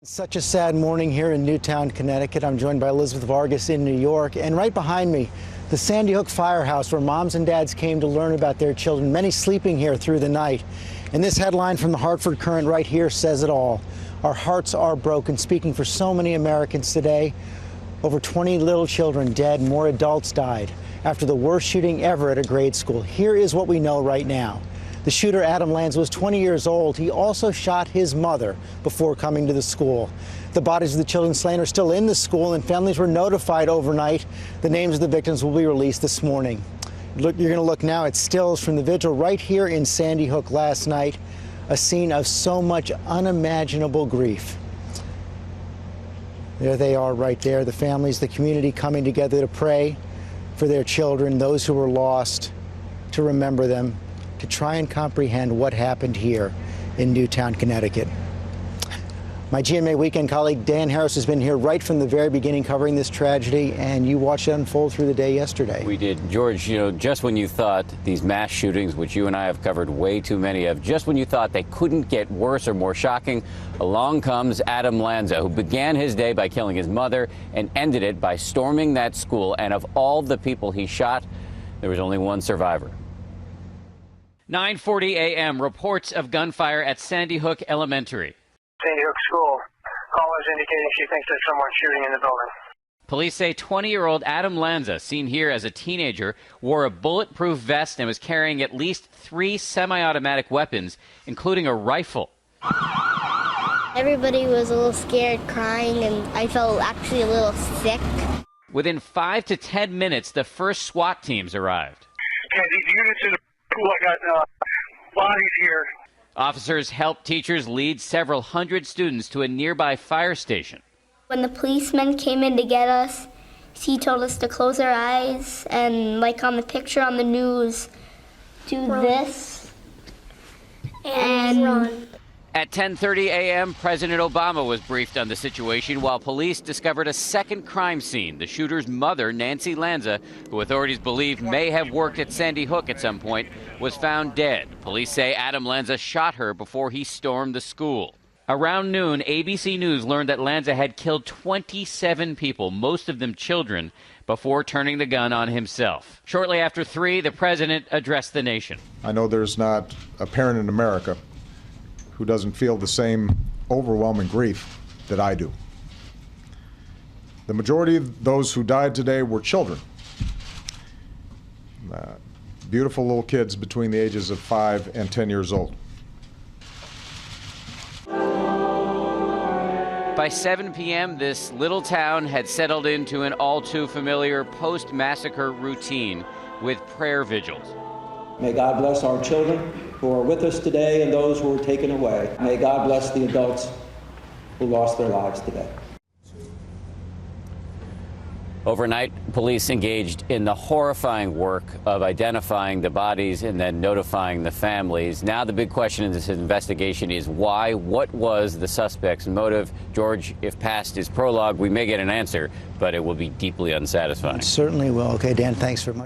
Such a sad morning here in Newtown, Connecticut. I'm joined by Elizabeth Vargas in New York, and right behind me, the Sandy Hook Firehouse, where moms and dads came to learn about their children, many sleeping here through the night. And this headline from the Hartford Courant right here says it all. Our hearts are broken, speaking for so many Americans today. Over 20 little children dead, more adults died after the worst shooting ever at a grade school. Here is what we know right now. The shooter, Adam Lanza, was 20 years old. He also shot his mother before coming to the school. The bodies of the children slain are still in the school, and families were notified overnight. The names of the victims will be released this morning. You're going to look now at stills from the vigil right here in Sandy Hook last night, a scene of so much unimaginable grief. There they are right there, the families, the community coming together to pray for their children, those who were lost, to remember them, to try and comprehend what happened here in Newtown, Connecticut. My GMA Weekend colleague Dan Harris has been here right from the very beginning covering this tragedy, and you watched it unfold through the day yesterday. We did. George, just when you thought these mass shootings, which you and I have covered way too many of, just when you thought they couldn't get worse or more shocking, along comes Adam Lanza, who began his day by killing his mother and ended it by storming that school. And of all the people he shot, there was only one survivor. 9:40 a.m. Reports of gunfire at Sandy Hook Elementary. Sandy Hook School. Callers indicating she thinks there's someone shooting in the building. Police say 20-year-old Adam Lanza, seen here as a teenager, wore a bulletproof vest and was carrying at least 3 semi-automatic weapons, including a rifle. Everybody was a little scared, crying, and I felt actually a little sick. Within 5 to 10 minutes, the first SWAT teams arrived. Yeah, these units in the school, I got bodies here. Officers helped teachers lead several hundred students to a nearby fire station. When the policeman came in to get us, he told us to close our eyes and, like on the picture on the news, do this and run. At 10:30 a.m., President Obama was briefed on the situation while police discovered a second crime scene. The shooter's mother, Nancy Lanza, who authorities believe may have worked at Sandy Hook at some point, was found dead. Police say Adam Lanza shot her before he stormed the school. Around noon, ABC News learned that Lanza had killed 27 people, most of them children, before turning the gun on himself. Shortly after 3, the president addressed the nation. I know there's not a parent in America who doesn't feel the same overwhelming grief that I do. The majority of those who died today were children. Beautiful little kids between the ages of 5 and 10 years old. By 7 p.m., this little town had settled into an all-too-familiar post-massacre routine with prayer vigils. May God bless our children who are with us today and those who were taken away. May God bless the adults who lost their lives today. Overnight, police engaged in the horrifying work of identifying the bodies and then notifying the families. Now the big question in this investigation is why? What was the suspect's motive? George, if past his prologue, we may get an answer, but it will be deeply unsatisfying. It certainly will. Okay, Dan, thanks very much.